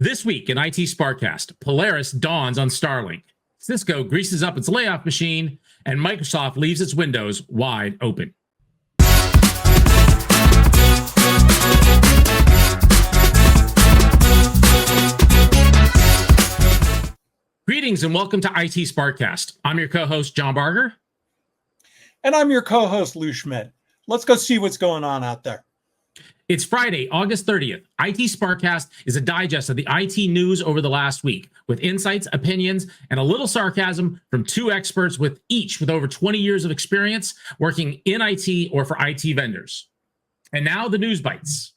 This week in IT SPARC Cast, Polaris dawns on Starlink, Cisco greases up its layoff machine, and Microsoft leaves its windows wide open. Greetings and welcome to IT SPARC Cast. I'm your co-host, John Barger. And I'm your co-host, Lou Schmidt. Let's go see what's going on out there. It's Friday, August 30th. IT SPARC Cast is a digest of the IT news over the last week, with insights, opinions, and a little sarcasm from two experts with over 20 years of experience working in IT or for IT vendors. And now the news bites.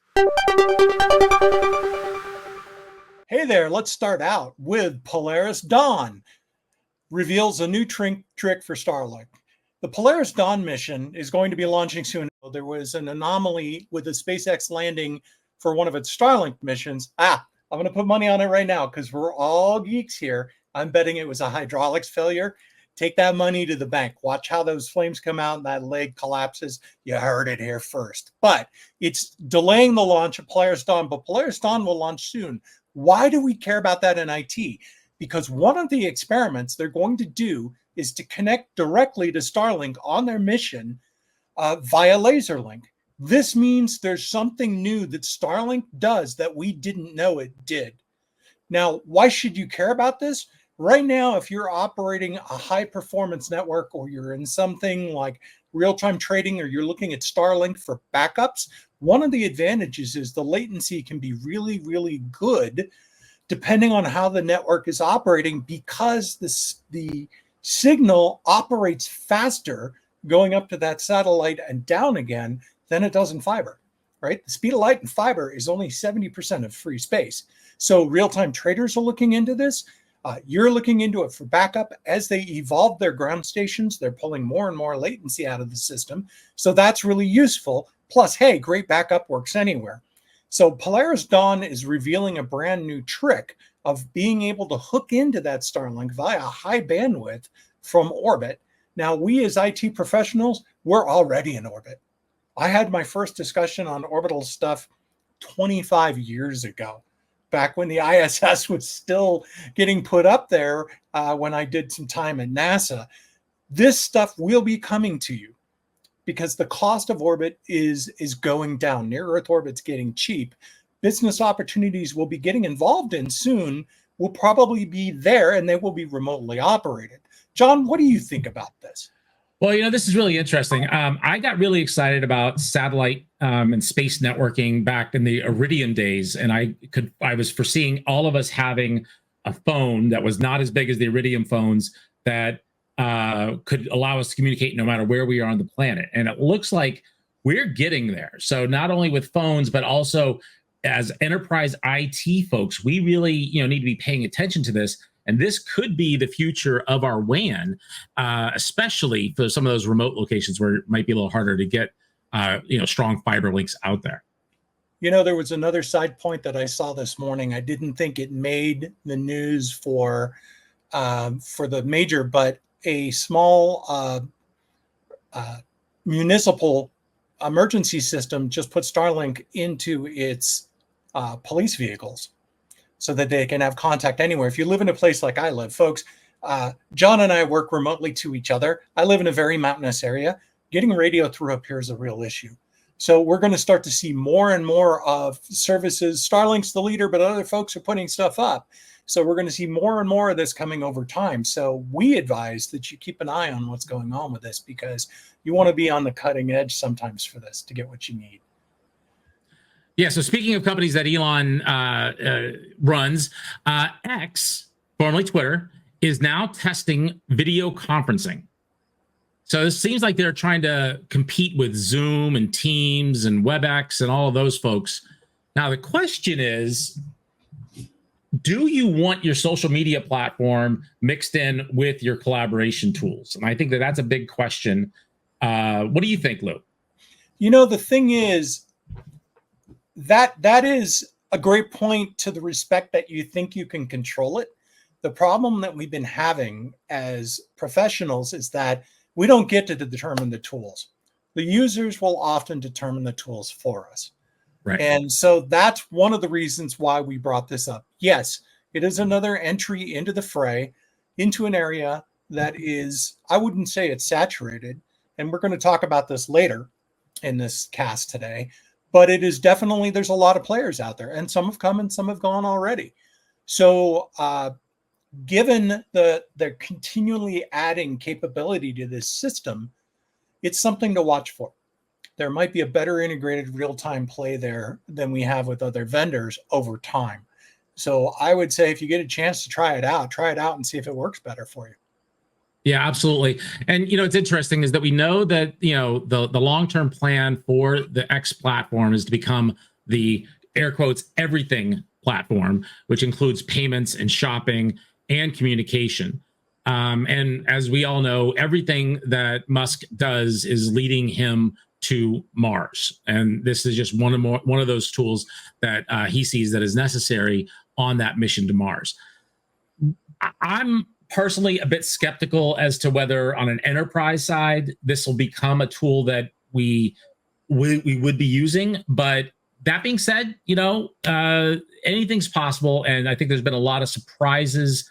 Hey there, let's start out with Polaris Dawn reveals a new trick for Starlink. The Polaris Dawn mission is going to be launching soon. There was an anomaly with the SpaceX landing for one of its Starlink missions. I'm going to put money on it right now because we're all geeks here. I'm betting it was a hydraulics failure. Take that money to the bank. Watch how those flames come out and that leg collapses. You heard it here first. But it's delaying the launch of Polaris Dawn, but Polaris Dawn will launch soon. Why do we care about that in IT? Because one of the experiments they're going to do is to connect directly to Starlink on their mission via laser link. This means there's something new that Starlink does that we didn't know it did. Now, why should you care about this? Right now, if you're operating a high performance network or you're in something like real-time trading or you're looking at Starlink for backups, one of the advantages is the latency can be really, really good depending on how the network is operating because the signal operates faster going up to that satellite and down again than it does in fiber, right? The speed of light in fiber is only 70% of free space. So real-time traders are looking into this. You're looking into it for backup. As they evolve their ground stations, they're pulling more and more latency out of the system. So that's really useful. Plus, hey, great backup works anywhere. So Polaris Dawn is revealing a brand new trick of being able to hook into that Starlink via high bandwidth from orbit. Now, we as IT professionals, we're already in orbit. I had my first discussion on orbital stuff 25 years ago, back when the ISS was still getting put up there when I did some time at NASA. This stuff will be coming to you because the cost of orbit is going down. Near Earth orbit's getting cheap. Business opportunities we'll be getting involved in soon will probably be there and they will be remotely operated. John, what do you think about this? Well, this is really interesting. I got really excited about satellite and space networking back in the Iridium days, and I was foreseeing all of us having a phone that was not as big as the Iridium phones that could allow us to communicate no matter where we are on the planet. And it looks like we're getting there. So not only with phones, but also as enterprise IT folks, we really need to be paying attention to this. And this could be the future of our WAN, especially for some of those remote locations where it might be a little harder to get, strong fiber links out there. There was another side point that I saw this morning. I didn't think it made the news for the major, but a small municipal emergency system just put Starlink into its police vehicles, so that they can have contact anywhere. If you live in a place like I live, folks, John and I work remotely to each other. I live in a very mountainous area. Getting radio through up here is a real issue. So we're going to start to see more and more of services. Starlink's the leader, but other folks are putting stuff up. So we're going to see more and more of this coming over time. So we advise that you keep an eye on what's going on with this because you want to be on the cutting edge sometimes for this to get what you need. Yeah, so speaking of companies that Elon runs, X, formerly Twitter, is now testing video conferencing. So it seems like they're trying to compete with Zoom and Teams and WebEx and all of those folks. Now, the question is, do you want your social media platform mixed in with your collaboration tools? And I think that's a big question. What do you think, Lou? The thing is, that is a great point to the respect that you think you can control it. The problem that we've been having as professionals is that we don't get to determine the tools. The users will often determine the tools for us. Right. And so that's one of the reasons why we brought this up. Yes, it is another entry into the fray, into an area that is, I wouldn't say it's saturated. And we're going to talk about this later in this cast today. But it is definitely, there's a lot of players out there, and some have come and some have gone already. So given the continually adding capability to this system, it's something to watch for. There might be a better integrated real-time play there than we have with other vendors over time. So I would say if you get a chance to try it out and see if it works better for you. Yeah, absolutely. And it's interesting is that we know that the long-term plan for the X platform is to become the air quotes everything platform, which includes payments and shopping and communication. And as we all know, everything that Musk does is leading him to Mars, and this is just one of those tools that he sees that is necessary on that mission to Mars. I'm personally a bit skeptical as to whether on an enterprise side this will become a tool that we would be using. But that being said, anything's possible, and I think there's been a lot of surprises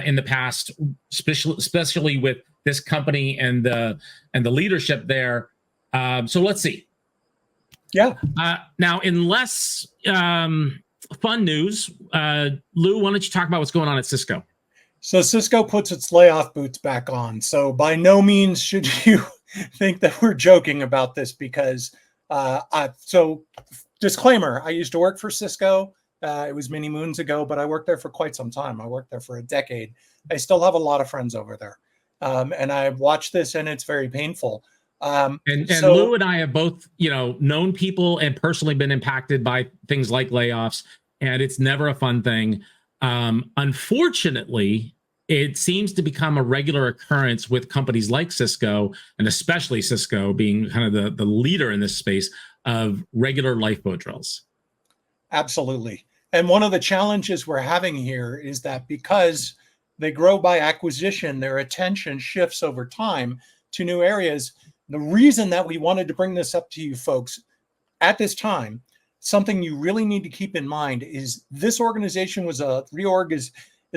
in the past, especially with this company and the leadership there. So let's see. Yeah. Now, in less fun news, Lou, why don't you talk about what's going on at Cisco? So Cisco puts its layoff boots back on. So by no means should you think that we're joking about this, because so disclaimer, I used to work for Cisco. It was many moons ago, but I worked there for quite some time. I worked there for a decade. I still have a lot of friends over there. And I've watched this, and it's very painful. And Lou and I have both, known people and personally been impacted by things like layoffs, and it's never a fun thing. Unfortunately, it seems to become a regular occurrence with companies like Cisco, and especially Cisco being kind of the leader in this space of regular lifeboat drills. Absolutely. And one of the challenges we're having here is that because they grow by acquisition, their attention shifts over time to new areas. The reason that we wanted to bring this up to you folks at this time, something you really need to keep in mind is this organization was a reorg is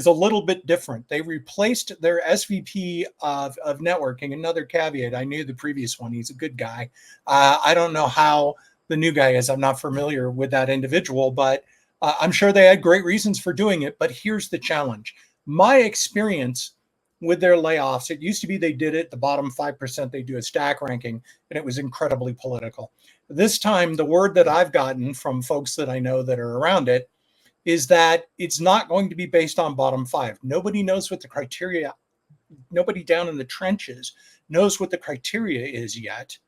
a little bit different. They replaced their SVP of networking. Another caveat, I knew the previous one. He's a good guy. I don't know how the new guy is. I'm not familiar with that individual, but I'm sure they had great reasons for doing it. But here's the challenge. My experience with their layoffs, it used to be they did it, the bottom 5%, they do a stack ranking, and it was incredibly political. This time, the word that I've gotten from folks that I know that are around it is that it's not going to be based on bottom 5. Nobody knows what the criteria, nobody down in the trenches knows what the criteria is yet.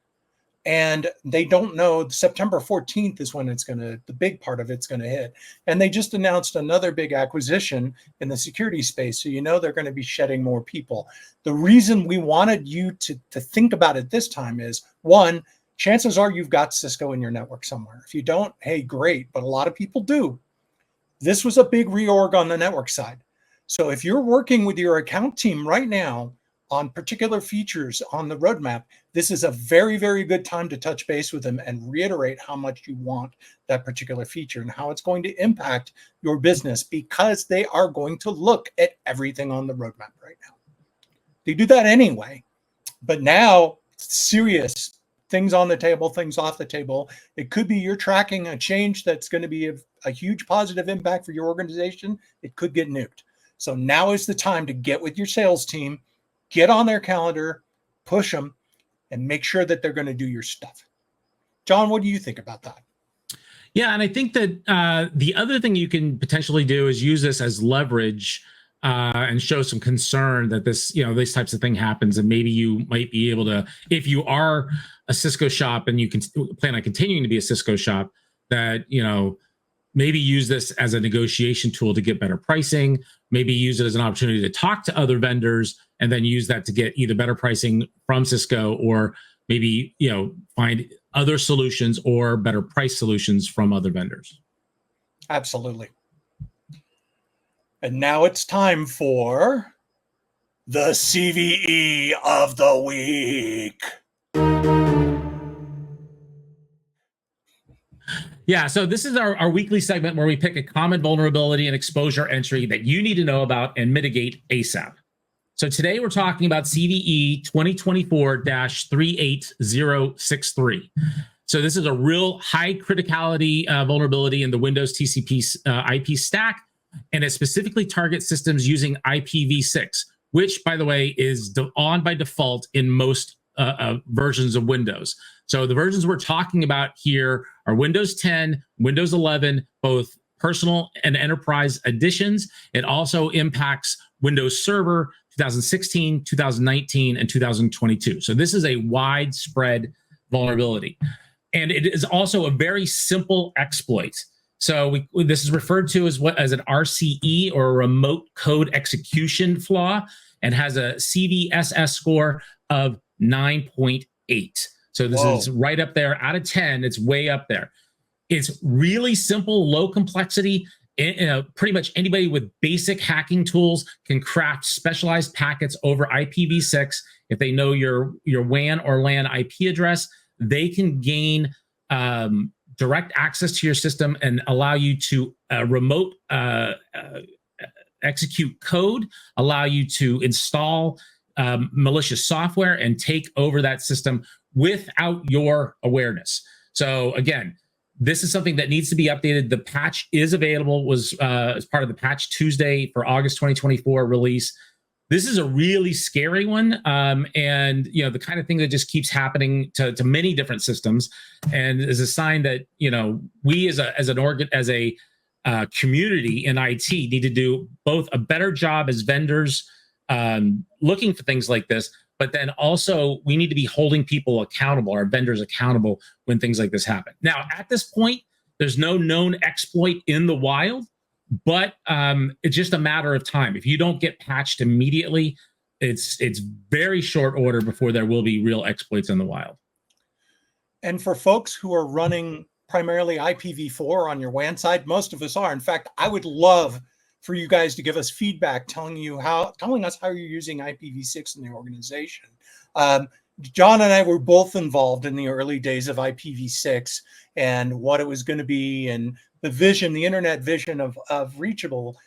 And they don't know. September 14th is when the big part of it's going to hit. And they just announced another big acquisition in the security space. So they're going to be shedding more people. The reason we wanted you to think about it this time is, one, chances are you've got Cisco in your network somewhere. If you don't, hey, great. But a lot of people do. This was a big reorg on the network side. So if you're working with your account team right now on particular features on the roadmap, this is a very, very good time to touch base with them and reiterate how much you want that particular feature and how it's going to impact your business, because they are going to look at everything on the roadmap right now. They do that anyway, but now serious things on the table, things off the table. It could be you're tracking a change that's going to be a huge positive impact for your organization. It could get nuked. So now is the time to get with your sales team, get on their calendar, push them, and make sure that they're going to do your stuff. John, what do you think about that? Yeah, and I think that the other thing you can potentially do is use this as leverage and show some concern that these types of thing happens, and maybe you might be able to, if you are a Cisco shop and you can plan on continuing to be a Cisco shop, that maybe use this as a negotiation tool to get better pricing. Maybe use it as an opportunity to talk to other vendors, and then use that to get either better pricing from Cisco, or maybe find other solutions or better price solutions from other vendors. Absolutely. And now it's time for the CVE of the week. Yeah, so this is our weekly segment where we pick a common vulnerability and exposure entry that you need to know about and mitigate ASAP. So today we're talking about CVE 2024-38063. So this is a real high criticality vulnerability in the Windows TCP IP stack, and it specifically targets systems using IPv6, which, by the way, is on by default in most versions of Windows. So the versions we're talking about here are Windows 10, Windows 11, both personal and enterprise editions. It also impacts Windows Server 2016, 2019, and 2022. So this is a widespread vulnerability. And it is also a very simple exploit. So this is referred to as an RCE, or a remote code execution flaw, and has a CVSS score of 9.8. So this is right up there. Out of 10, it's way up there. It's really simple, low complexity. Pretty much anybody with basic hacking tools can craft specialized packets over IPv6. If they know your WAN or LAN IP address, they can gain direct access to your system and allow you to remote execute code, allow you to install malicious software and take over that system without your awareness. So again, this is something that needs to be updated. The patch is available, was as part of the Patch Tuesday for August 2024 release. This is a really scary one, and the kind of thing that just keeps happening to many different systems, and is a sign that we as a community in IT need to do both a better job as vendors looking for things like this, but then also we need to be holding people accountable, our vendors accountable, when things like this happen. Now, at this point, there's no known exploit in the wild, but it's just a matter of time. If you don't get patched immediately, it's very short order before there will be real exploits in the wild. And for folks who are running primarily IPv4 on your WAN side, most of us are. In fact, I would love for you guys to give us feedback, telling us how you're using IPv6 in the organization. John and I were both involved in the early days of IPv6 and what it was going to be, and the vision, the internet vision of reachable,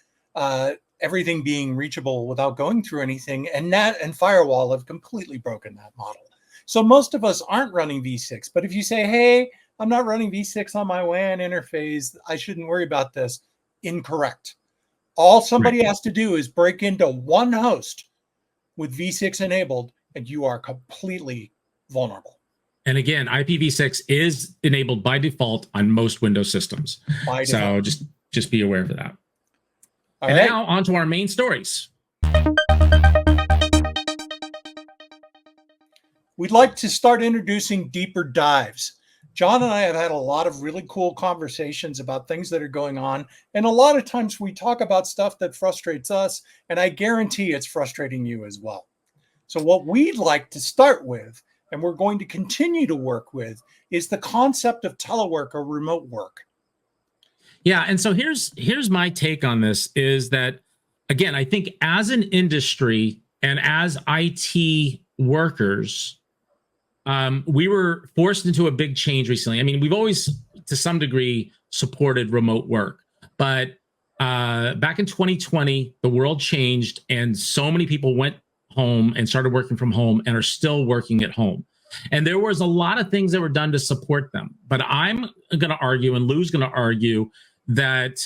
everything being reachable without going through anything. And NAT and firewall have completely broken that model. So most of us aren't running v6, but if you say, hey, I'm not running v6 on my WAN interface, I shouldn't worry about this. Incorrect. All somebody has to do is break into one host with v6 enabled, and you are completely vulnerable. And again, IPv6 is enabled by default on most Windows systems. So just be aware of that. Now on to our main stories. We'd like to start introducing deeper dives. John and I have had a lot of really cool conversations about things that are going on. And a lot of times we talk about stuff that frustrates us, and I guarantee it's frustrating you as well. So what we'd like to start with, and we're going to continue to work with, is the concept of telework or remote work. Yeah, and so here's my take on this is that, again, I think as an industry and as IT workers, we were forced into a big change recently. I mean, we've always, to some degree, supported remote work, but back in 2020, the world changed, and so many people went home and started working from home and are still working at home. And there was a lot of things that were done to support them. But I'm going to argue, and Lou's going to argue, that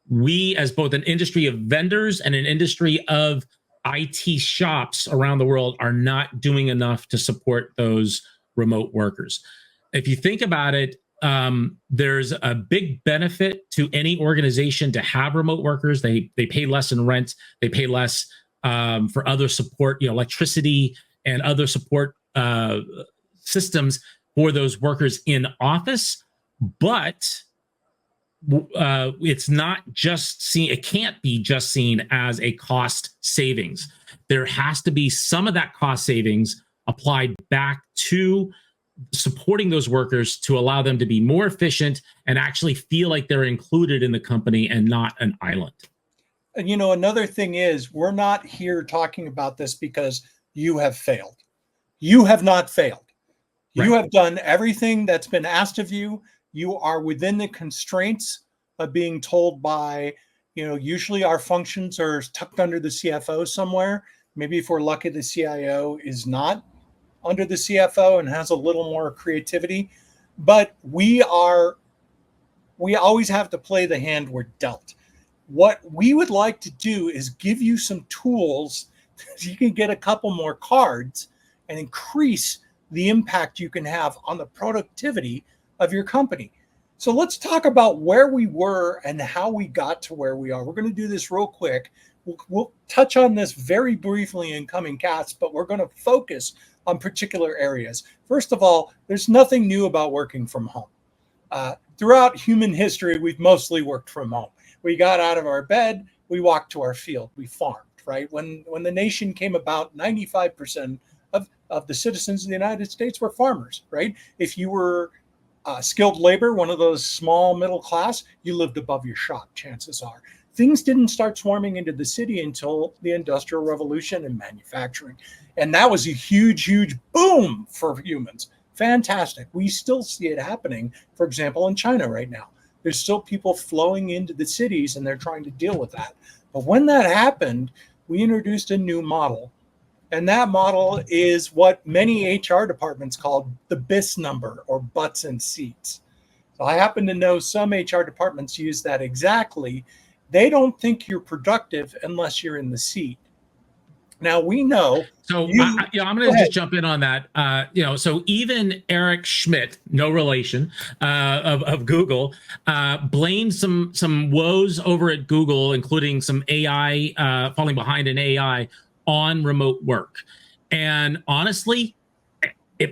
we, as both an industry of vendors and an industry of IT shops around the world, are not doing enough to support those remote workers. If you think about it, there's a big benefit to any organization to have remote workers. They pay less in rent. They pay less for other support, electricity and other support systems for those workers in office. But it's not just seen, it can't be just seen as a cost savings. There has to be some of that cost savings applied back to supporting those workers to allow them to be more efficient and actually feel like they're included in the company and not an island. And another thing is, we're not here talking about this because you have failed. You have not failed. You have done everything that's been asked of you. You are within the constraints of being told by, usually our functions are tucked under the CFO somewhere. Maybe if we're lucky, the CIO is not under the CFO and has a little more creativity. But we always have to play the hand we're dealt. What we would like to do is give you some tools so you can get a couple more cards and increase the impact you can have on the productivity of your company. So let's talk about where we were and how we got to where we are. We're going to do this real quick. We'll touch on this very briefly in coming casts, but we're going to focus on particular areas. First of all, there's nothing new about working from home. Throughout human history, we've mostly worked from home. We got out of our bed, we walked to our field, we farmed, right? When the nation came about, 95% of the citizens of the United States were farmers, right? If you were skilled labor, one of those small middle class, you lived above your shop, chances are. Things didn't start swarming into the city until the Industrial Revolution and manufacturing. And that was a huge, huge boom for humans. Fantastic. We still see it happening, for example, in China right now. There's still people flowing into the cities and they're trying to deal with that. But when that happened, we introduced a new model. And that model is what many HR departments call the BIS number, or butts and seats. So I happen to know some HR departments use that exactly. They don't think you're productive unless you're in the seat. Now we know. So I'm going to just jump in on that. So even Eric Schmidt, no relation, of Google, blamed some woes over at Google, including some AI falling behind in AI on remote work. And honestly,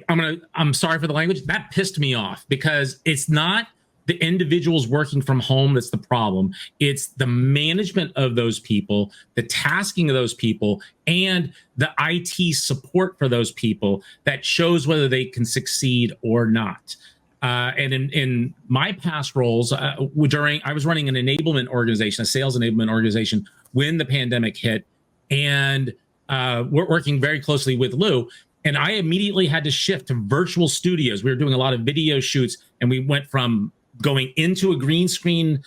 I'm sorry for the language, that pissed me off, because it's not the individuals working from home that's the problem. It's the management of those people, the tasking of those people, and the IT support for those people that shows whether they can succeed or not. And in my past roles, I was running an enablement organization, a sales enablement organization, when the pandemic hit, and we're working very closely with Lou. And I immediately had to shift to virtual studios. We were doing a lot of video shoots, and we went from going into a green screen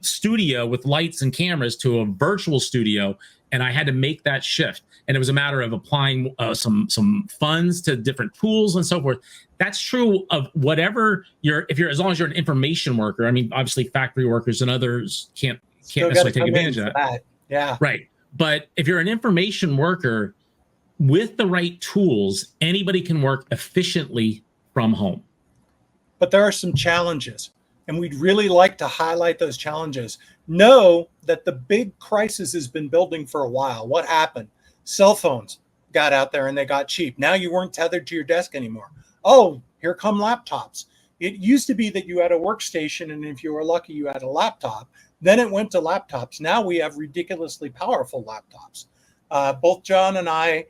studio with lights and cameras to a virtual studio. And I had to make that shift. And it was a matter of applying some funds to different tools and so forth. That's true of whatever as long as you're an information worker. I mean, obviously factory workers and others can't necessarily take advantage of that. Yeah. Right. But if you're an information worker, with the right tools, anybody can work efficiently from home. But there are some challenges, and we'd really like to highlight those challenges. Know that the big crisis has been building for a while. What happened? Cell phones got out there and they got cheap. Now you weren't tethered to your desk anymore. Oh, here come laptops. It used to be that you had a workstation, and if you were lucky, you had a laptop. Then it went to laptops. Now we have ridiculously powerful laptops. Both John and I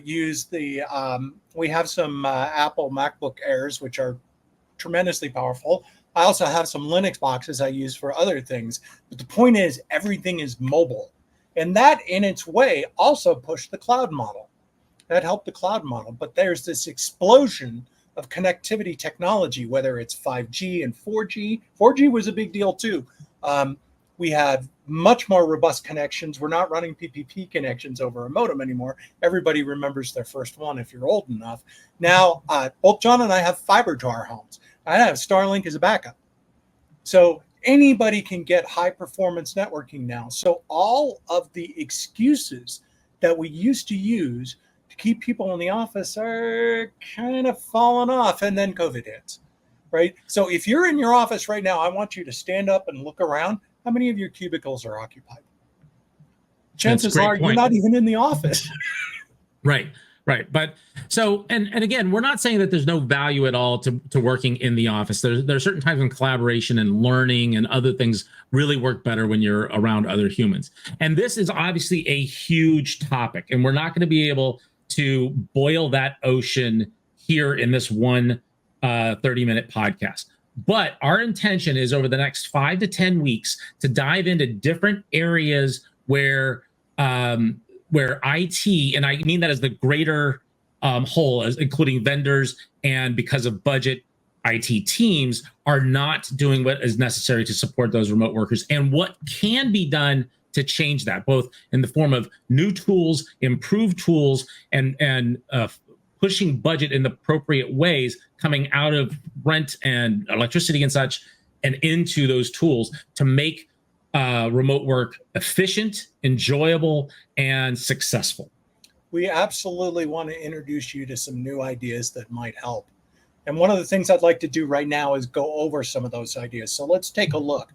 use we have some Apple MacBook Airs, which are tremendously powerful. I also have some Linux boxes I use for other things. But the point is, everything is mobile. And that in its way also pushed the cloud model. That helped the cloud model. But there's this explosion of connectivity technology, whether it's 5G and 4G. 4G was a big deal too. We have much more robust connections. We're not running PPP connections over a modem anymore. Everybody remembers their first one if you're old enough. Now, both John and I have fiber to our homes. I have Starlink as a backup. So anybody can get high performance networking now. So all of the excuses that we used to use to keep people in the office are kind of falling off, and then COVID hits, right? So if you're in your office right now, I want you to stand up and look around. How many of your cubicles are occupied? Chances are you're not even in the office. Right. But so, and again, we're not saying that there's no value at all to working in the office. There are certain types of collaboration and learning and other things really work better when you're around other humans. And this is obviously a huge topic, and we're not going to be able to boil that ocean here in this one 30-minute podcast. But our intention is over the next 5 to 10 weeks to dive into different areas where IT, and I mean that as the greater whole, as including vendors, and because of budget, IT teams are not doing what is necessary to support those remote workers, and what can be done to change that, both in the form of new tools, improved tools, and pushing budget in the appropriate ways coming out of rent and electricity and such and into those tools to make remote work efficient, enjoyable, and successful. We absolutely want to introduce you to some new ideas that might help. And one of the things I'd like to do right now is go over some of those ideas. So let's take a look.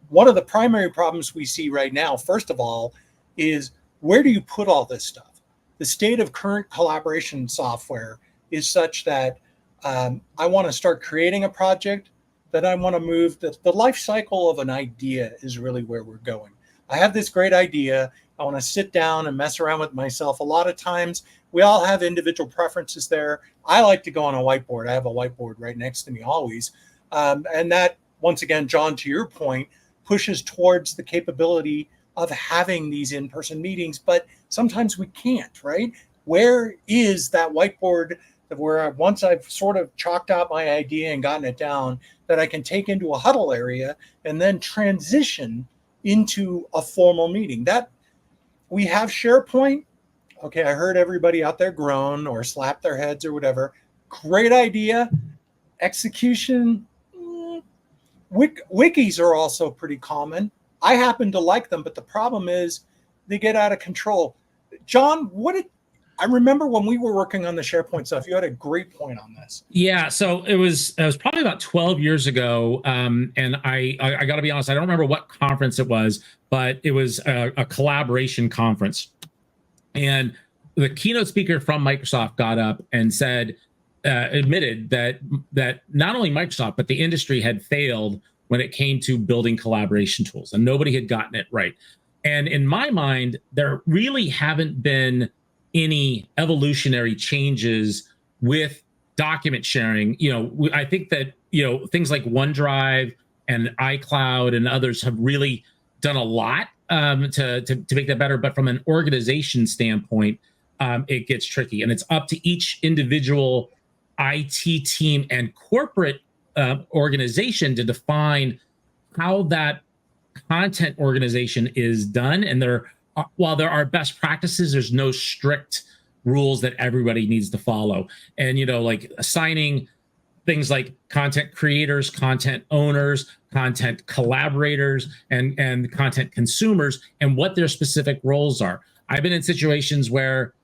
One of the primary problems we see right now, first of all, is where do you put all this stuff? The state of current collaboration software is such that I want to start creating a project, that I want to move. The life cycle of an idea is really where we're going. I have this great idea. I want to sit down and mess around with myself. A lot of times we all have individual preferences there. I like to go on a whiteboard. I have a whiteboard right next to me always. And that, once again, John, to your point, pushes towards the capability of having these in-person meetings, but sometimes we can't, right? Where is that whiteboard where once I've sort of chalked out my idea and gotten it down, that I can take into a huddle area and then transition into a formal meeting? That we have SharePoint. Okay, I heard everybody out there groan or slap their heads or whatever. Great idea. Execution. Wikis are also pretty common. I happen to like them, but the problem is they get out of control. John, I remember when we were working on the SharePoint stuff, you had a great point on this. Yeah, so it was probably about 12 years ago, and I got to be honest, I don't remember what conference it was, but it was a collaboration conference, and the keynote speaker from Microsoft got up and said, admitted that not only Microsoft but the industry had failed when it came to building collaboration tools, and nobody had gotten it right. And in my mind, there really haven't been any evolutionary changes with document sharing. I think that things like OneDrive and iCloud and others have really done a lot to make that better. But from an organization standpoint, it gets tricky, and it's up to each individual IT team and corporate organization to define how that content organization is done. And while there are best practices, there's no strict rules that everybody needs to follow. And, like assigning things like content creators, content owners, content collaborators, and content consumers, and what their specific roles are. I've been in situations where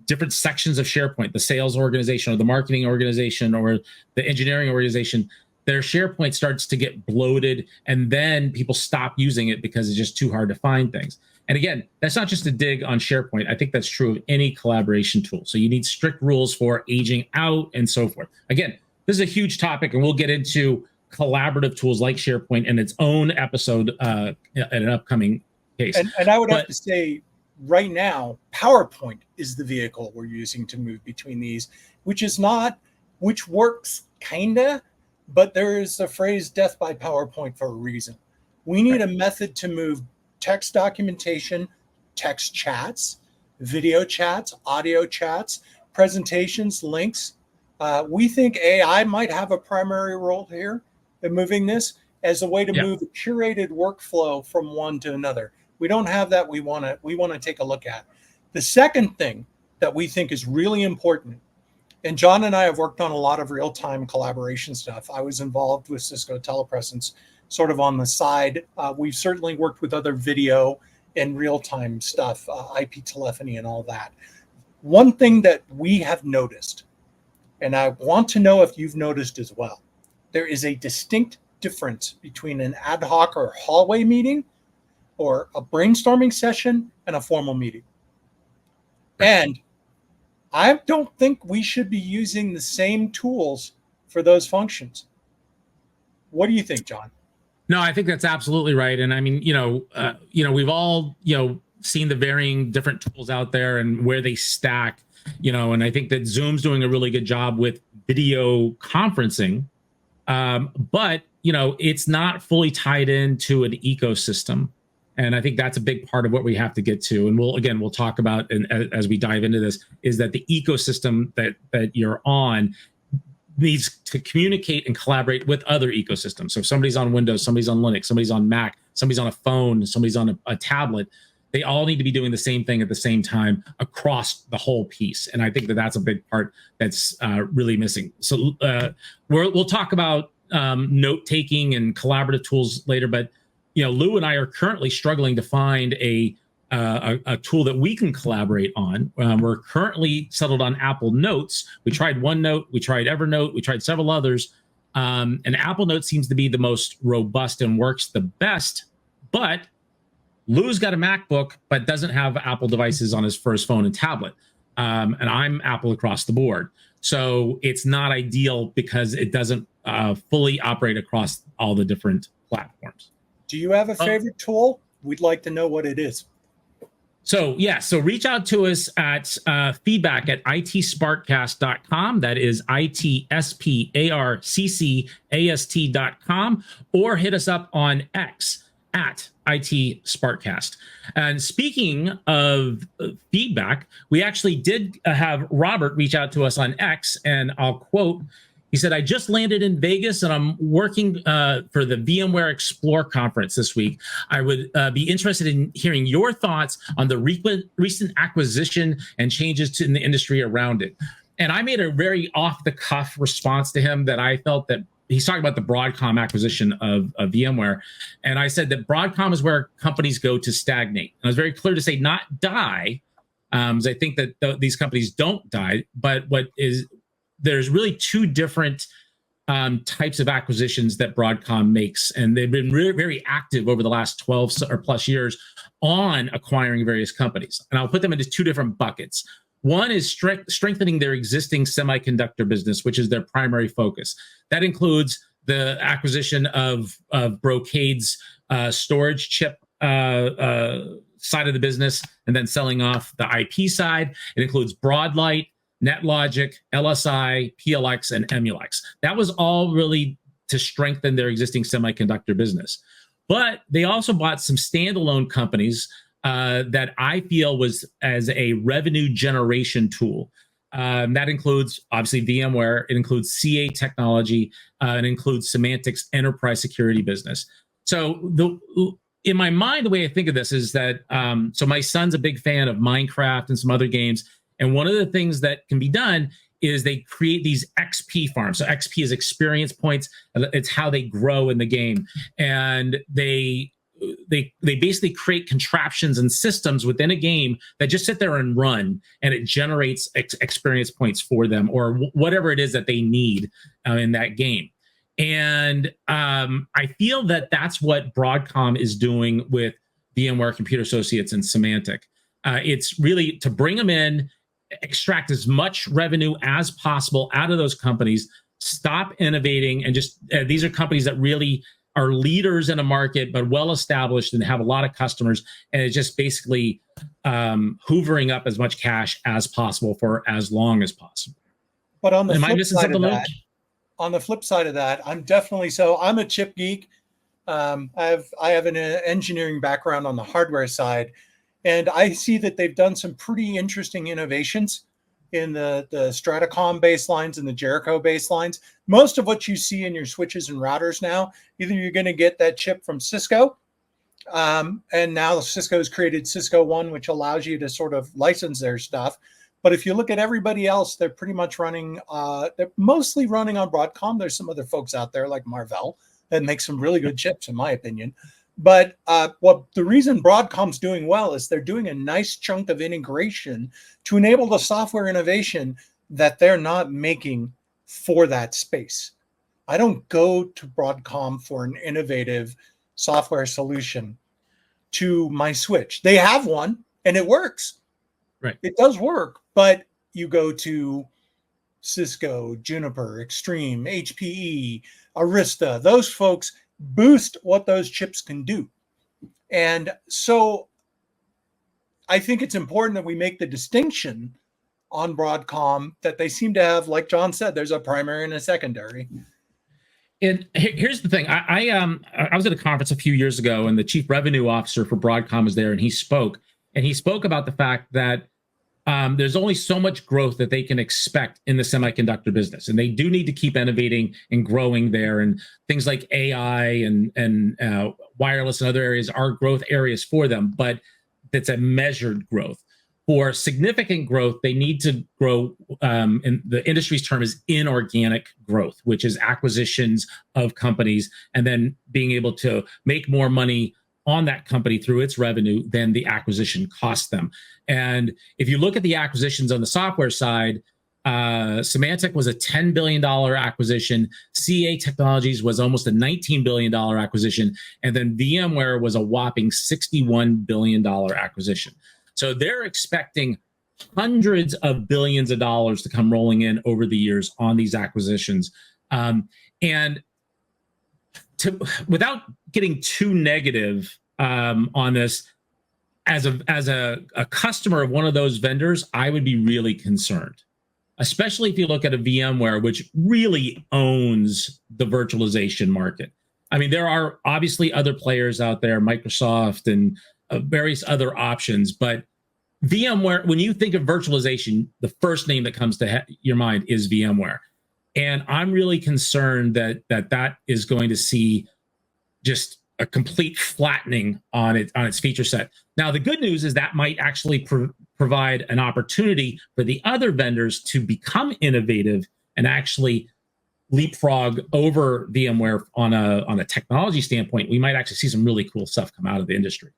different sections of SharePoint, the sales organization or the marketing organization or the engineering organization, their SharePoint starts to get bloated, and then people stop using it because it's just too hard to find things. And again, that's not just a dig on SharePoint. I think that's true of any collaboration tool. So you need strict rules for aging out and so forth. Again, this is a huge topic, and we'll get into collaborative tools like SharePoint in its own episode at an upcoming case. And I would have to say, right now, PowerPoint is the vehicle we're using to move between these, which works kinda, but there is a phrase death by PowerPoint for a reason. We need a method to move text documentation, text chats, video chats, audio chats, presentations, links. We think AI might have a primary role here in moving this as a way to move a curated workflow from one to another. We don't have that. We want to take a look at. The second thing that we think is really important, and John and I have worked on a lot of real-time collaboration stuff. I was involved with Cisco Telepresence sort of on the side. We've certainly worked with other video and real-time stuff, IP telephony and all that. One thing that we have noticed, and I want to know if you've noticed as well, there is a distinct difference between an ad hoc or hallway meeting or a brainstorming session and a formal meeting. And I don't think we should be using the same tools for those functions. What do you think, John? No, I think that's absolutely right. And I mean, we've all, seen the varying different tools out there and where they stack, and I think that Zoom's doing a really good job with video conferencing. But, it's not fully tied into an ecosystem. And I think that's a big part of what we have to get to. And we'll talk about, and as we dive into this, is that the ecosystem that you're on needs to communicate and collaborate with other ecosystems. So if somebody's on Windows, somebody's on Linux, somebody's on Mac, somebody's on a phone, somebody's on a tablet, they all need to be doing the same thing at the same time across the whole piece. And I think that that's a big part that's really missing. So we'll talk about note-taking and collaborative tools later, but Lou and I are currently struggling to find a tool that we can collaborate on. We're currently settled on Apple Notes. We tried OneNote, we tried Evernote, we tried several others. And Apple Notes seems to be the most robust and works the best, but Lou's got a MacBook, but doesn't have Apple devices on his phone and tablet. And I'm Apple across the board. So it's not ideal because it doesn't fully operate across all the different platforms. Do you have a favorite tool? We'd like to know what it is. So reach out to us at feedback at itsparkcast.com. That is itsparkcast.com, or hit us up on X at IT SPARC Cast. And speaking of feedback, we actually did have Robert reach out to us on X, and I'll quote, he said, "I just landed in Vegas and I'm working for the VMware Explore conference this week. I would be interested in hearing your thoughts on the recent acquisition and changes in the industry around it." And I made a very off-the-cuff response to him that I felt that he's talking about the Broadcom acquisition of VMware. And I said that Broadcom is where companies go to stagnate. And I was very clear to say not die, because I think that these companies don't die, but there's really two different types of acquisitions that Broadcom makes. And they've been really very active over the last 12 or plus years on acquiring various companies. And I'll put them into two different buckets. One is strengthening their existing semiconductor business, which is their primary focus. That includes the acquisition of Brocade's storage chip side of the business, and then selling off the IP side. It includes Broadlight, NetLogic, LSI, PLX, and Emulex. That was all really to strengthen their existing semiconductor business. But they also bought some standalone companies that I feel was as a revenue generation tool. That includes, obviously, VMware. It includes CA Technology. It includes Symantec's enterprise security business. So in my mind, the way I think of this is that, so my son's a big fan of Minecraft and some other games. And one of the things that can be done is they create these XP farms. So XP is experience points. It's how they grow in the game. And they basically create contraptions and systems within a game that just sit there and run, and it generates experience points for them, or whatever it is that they need in that game. And I feel that that's what Broadcom is doing with VMware Computer Associates and Symantec. It's really to bring them in, extract as much revenue as possible out of those companies, stop innovating, and just these are companies that really are leaders in a market, but well established and have a lot of customers, and it's just basically hoovering up as much cash as possible for as long as possible. But on the Am I missing something, Luke? On the flip side of that, I'm a chip geek. I have an engineering background on the hardware side, and I see that they've done some pretty interesting innovations in the Stratacom baselines and the Jericho baselines. Most of what you see in your switches and routers now, either you're going to get that chip from Cisco, and now Cisco's created Cisco One, which allows you to sort of license their stuff. But if you look at everybody else, they're pretty much running, they're mostly running on Broadcom. There's some other folks out there like Marvell that make some really good chips, in my opinion. But the reason Broadcom's doing well is they're doing a nice chunk of integration to enable the software innovation that they're not making for that space. I don't go to Broadcom for an innovative software solution to my switch. They have one and it works. Right. It does work, but you go to Cisco, Juniper, Extreme, HPE, Arista, those folks boost what those chips can do. And so I think it's important that we make the distinction on Broadcom that they seem to have, like John said, there's a primary and a secondary. And here's the thing. I was at a conference a few years ago, and the chief revenue officer for Broadcom was there, and he spoke about the fact that there's only so much growth that they can expect in the semiconductor business, and they do need to keep innovating and growing there. And things like AI and wireless and other areas are growth areas for them, but it's a measured growth. For significant growth, they need to grow, and the industry's term is inorganic growth, which is acquisitions of companies and then being able to make more money on that company through its revenue than the acquisition cost them. And if you look at the acquisitions on the software side, Symantec was a $10 billion acquisition. CA Technologies was almost a $19 billion acquisition. And then VMware was a whopping $61 billion acquisition. So they're expecting hundreds of billions of dollars to come rolling in over the years on these acquisitions. Without getting too negative on this, as a customer of one of those vendors, I would be really concerned, especially if you look at a VMware, which really owns the virtualization market. I mean, there are obviously other players out there, Microsoft and various other options, but VMware, when you think of virtualization, the first name that comes to your mind is VMware. And I'm really concerned that is going to see just a complete flattening on its feature set. Now, the good news is that might actually provide an opportunity for the other vendors to become innovative and actually leapfrog over VMware on a technology standpoint. We might actually see some really cool stuff come out of the industry.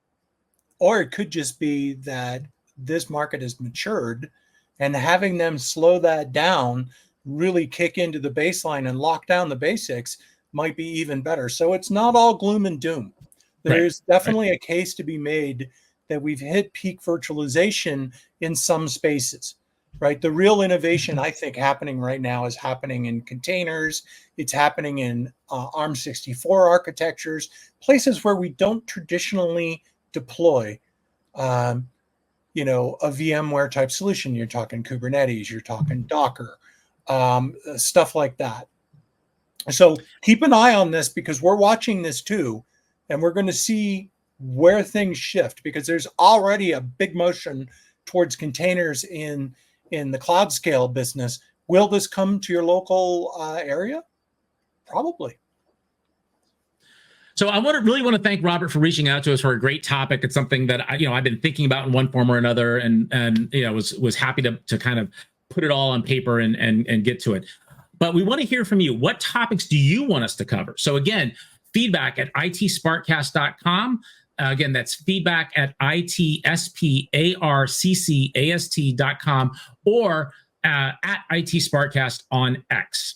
Or it could just be that this market has matured, and having them slow that down, really kick into the baseline and lock down the basics might be even better. So it's not all gloom and doom. There's definitely a case to be made that we've hit peak virtualization in some spaces, right? The real innovation, I think, happening right now is happening in containers. It's happening in ARM64 architectures, places where we don't traditionally deploy a VMware type solution. You're talking Kubernetes, you're talking Docker, stuff like that. So keep an eye on this, because we're watching this too, and we're going to see where things shift, because there's already a big motion towards containers in the cloud scale business. Will this come to your local area? Probably. So I really want to thank Robert for reaching out to us for a great topic. It's something that I've been thinking about in one form or another, and was happy to kind of put it all on paper and get to it. But we want to hear from you. What topics do you want us to cover? So again, feedback at itsparkcast.com. Again, that's feedback at itsparkcast.com or at IT SPARC Cast on X.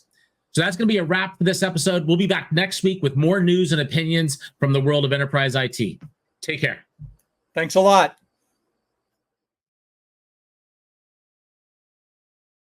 So that's going to be a wrap for this episode. We'll be back next week with more news and opinions from the world of enterprise IT. Take care. Thanks a lot.